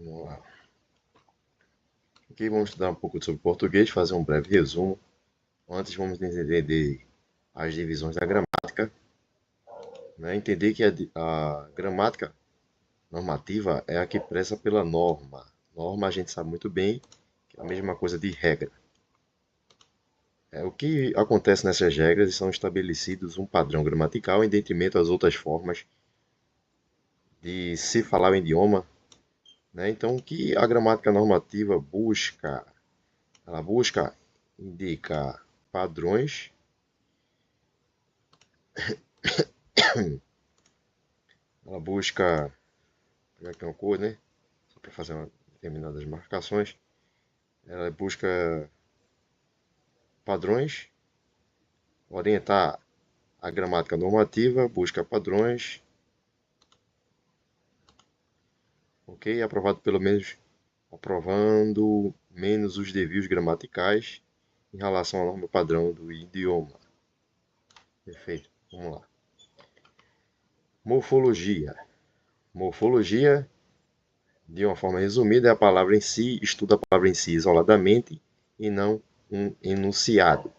Vamos lá. Aqui vamos estudar um pouco sobre português, fazer um breve resumo. Antes vamos entender as divisões da gramática, né? Entender que a gramática normativa é a que preza pela norma. Norma a gente sabe muito bem que é a mesma coisa de regra. O que acontece nessas regras são estabelecidos um padrão gramatical em detrimento às outras formas de se falar o idioma, né? Então, o que a gramática normativa busca? Ela busca indicar padrões, ela busca pegar aqui uma cor, né? Só para fazer determinadas marcações. Ela busca padrões, orientar a gramática normativa, busca padrões, ok? Aprovando menos os desvios gramaticais em relação à norma padrão do idioma. Perfeito, vamos lá. Morfologia. Morfologia, de uma forma resumida, é a palavra em si, estuda a palavra em si isoladamente e não um enunciado.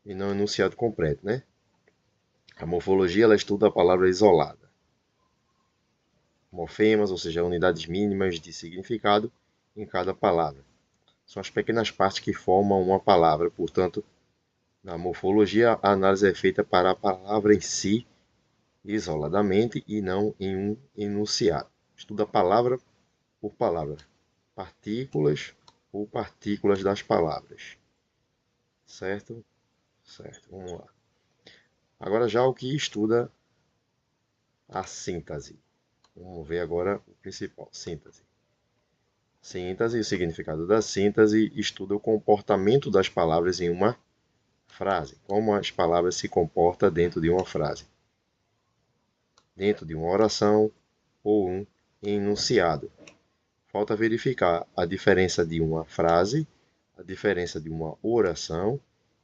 E não um enunciado completo, né? A morfologia, ela estuda a palavra isolada. Morfemas, ou seja, unidades mínimas de significado em cada palavra. São as pequenas partes que formam uma palavra, portanto, na morfologia, a análise é feita para a palavra em si, isoladamente, e não em um enunciado. Estuda palavra por palavra, partículas ou partículas das palavras. Certo? Certo, vamos lá. Agora já o que estuda a síntese. Vamos ver agora o principal, síntese. Síntese, o significado da síntese, estuda o comportamento das palavras em uma frase. Como as palavras se comportam dentro de uma frase. Dentro de uma oração ou um enunciado. Falta verificar a diferença de uma frase, a diferença de uma oração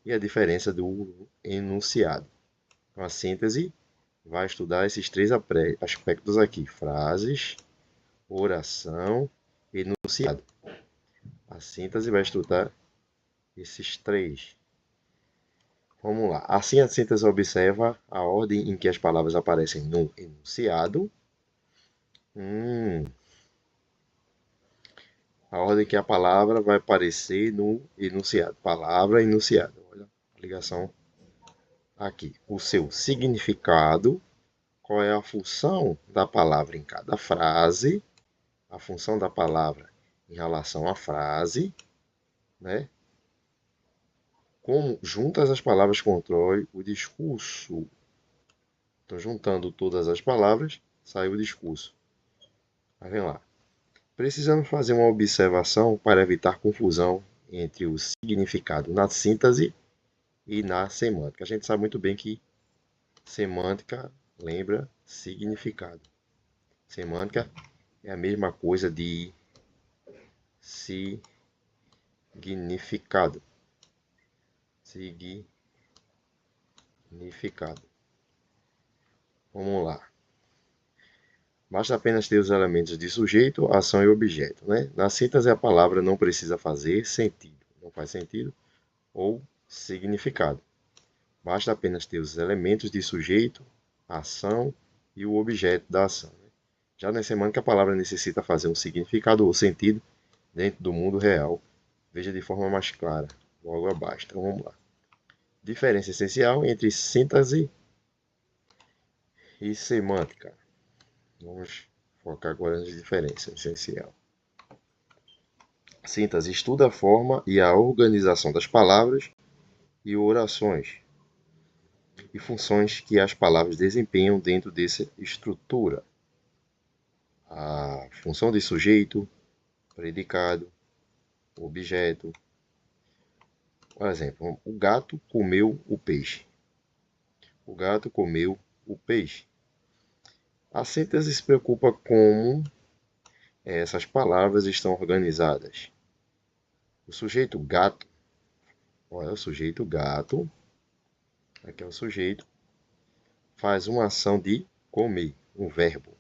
e a diferença do enunciado. Então, a síntese vai estudar esses três aspectos aqui: frases, oração e enunciado. A síntese vai estudar esses três. Vamos lá. Assim, a síntese observa a ordem em que as palavras aparecem no enunciado. A ordem que a palavra vai aparecer no enunciado. Palavra, enunciado. Olha a ligação aqui. O seu significado. Qual é a função da palavra em cada frase? A função da palavra em relação à frase, né? Como juntas as palavras constrói o discurso. Então, juntando todas as palavras, sai o discurso. Vai vem lá. Precisamos fazer uma observação para evitar confusão entre o significado na síntese e na semântica. A gente sabe muito bem que semântica lembra significado. Semântica é a mesma coisa de significado. Significado. Vamos lá. Basta apenas ter os elementos de sujeito, ação e objeto, né? Na síntese, a palavra não precisa fazer sentido, não faz sentido, ou significado. Basta apenas ter os elementos de sujeito, ação e o objeto da ação, né? Já na semântica, a palavra necessita fazer um significado ou sentido dentro do mundo real. Veja de forma mais clara, logo abaixo. Então vamos lá. Diferença essencial entre síntese e semântica. Vamos focar agora nas diferenças essencial. Síntese estuda a forma e a organização das palavras e orações e funções que as palavras desempenham dentro dessa estrutura. A função de sujeito, predicado, objeto. Por exemplo, o gato comeu o peixe. O gato comeu o peixe. A síntese se preocupa como essas palavras estão organizadas. O sujeito gato, olha, o sujeito gato, aqui é o sujeito, faz uma ação de comer, um verbo,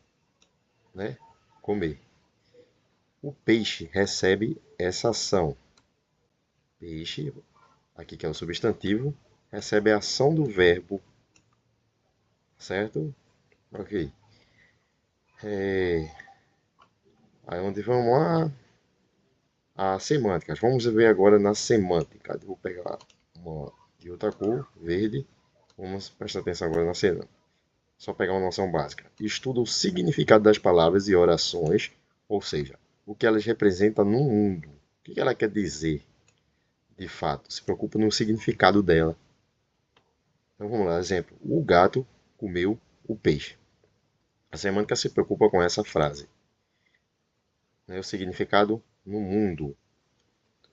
né? Comer. O peixe recebe essa ação. Peixe, aqui que é o substantivo, recebe a ação do verbo, certo? Ok. Aí onde vamos lá? A semântica. Vamos ver agora na semântica. Vou pegar uma de outra cor, verde. Vamos prestar atenção agora na semântica. Só pegar uma noção básica. Estuda o significado das palavras e orações, ou seja, o que elas representam no mundo. O que ela quer dizer, de fato. Se preocupa no significado dela. Então vamos lá, exemplo. O gato comeu o peixe. A semântica se preocupa com essa frase. O significado no mundo.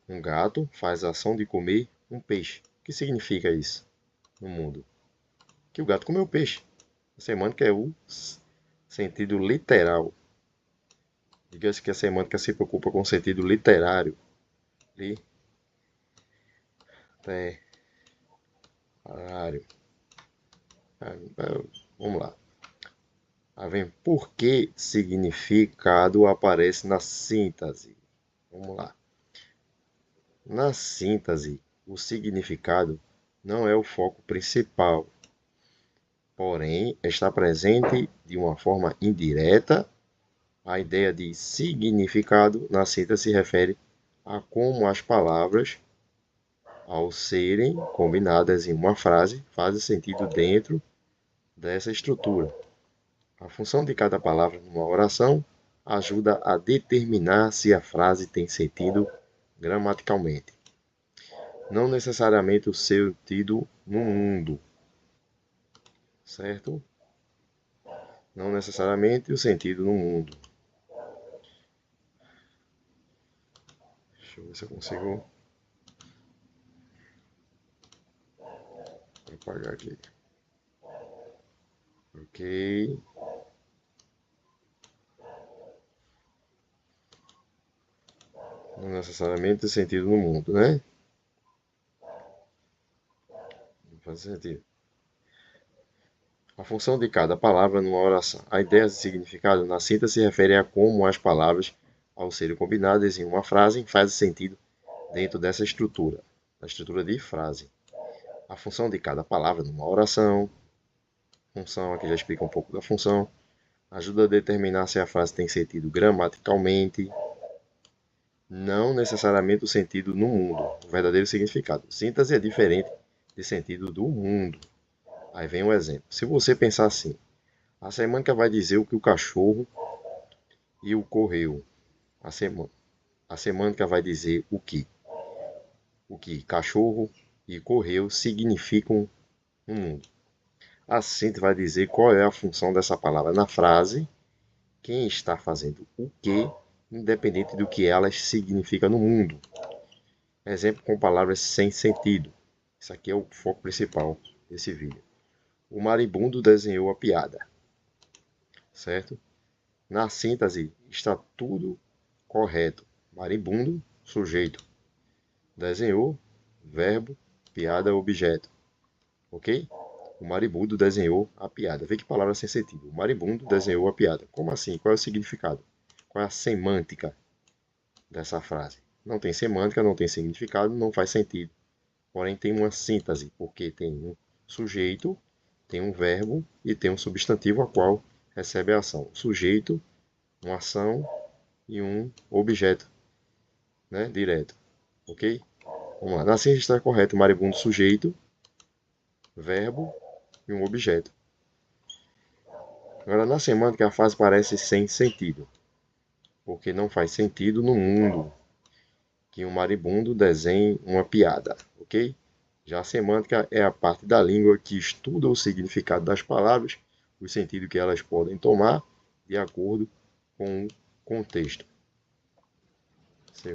Um gato faz a ação de comer um peixe. O que significa isso no mundo? Que o gato comeu peixe. A semântica é o sentido literal. Diga-se que a semântica se preocupa com o sentido literário. Literário. Vamos lá. Vem por que significado aparece na síntese. Vamos lá. Na síntese, o significado não é o foco principal, porém está presente de uma forma indireta. A ideia de significado na síntese se refere a como as palavras, ao serem combinadas em uma frase, fazem sentido dentro dessa estrutura. A função de cada palavra numa oração ajuda a determinar se a frase tem sentido gramaticalmente. Não necessariamente o sentido no mundo, certo? Não necessariamente o sentido no mundo. Deixa eu ver se eu consigo apagar aqui. Ok. Não necessariamente o sentido no mundo, né? Não faz sentido. A função de cada palavra numa oração. A ideia de significado na síntese se refere a como as palavras, ao serem combinadas em uma frase, fazem sentido dentro dessa estrutura, da estrutura de frase. A função de cada palavra numa oração. Função, aqui já explica um pouco da função. Ajuda a determinar se a frase tem sentido gramaticalmente. Não necessariamente o sentido no mundo, o verdadeiro significado. Síntese é diferente de sentido do mundo. Aí vem um exemplo. Se você pensar assim, a semântica vai dizer o que o cachorro e o correu. A semântica vai dizer o que cachorro e correu significam no mundo. A síntese vai dizer qual é a função dessa palavra na frase, quem está fazendo o que, independente do que elas significam no mundo. Exemplo com palavras sem sentido. Isso aqui é o foco principal desse vídeo. O maribundo desenhou a piada. Certo? Na síntese está tudo correto. Maribundo, sujeito. Desenhou, verbo, piada, objeto. Ok? O maribundo desenhou a piada. Vê que palavra sem sentido. O maribundo desenhou a piada. Como assim? Qual é o significado? Qual é a semântica dessa frase? Não tem semântica, não tem significado, não faz sentido. Porém, tem uma síntese, porque tem um sujeito, tem um verbo e tem um substantivo a qual recebe a ação. Sujeito, uma ação e um objeto, né, direto. Ok? Vamos lá. Na síntese está correto. Maribundo, sujeito, verbo e um objeto. Agora, na semântica, a frase parece sem sentido, porque não faz sentido no mundo que um maribundo desenhe uma piada, ok? Já a semântica é a parte da língua que estuda o significado das palavras, o sentido que elas podem tomar de acordo com o contexto.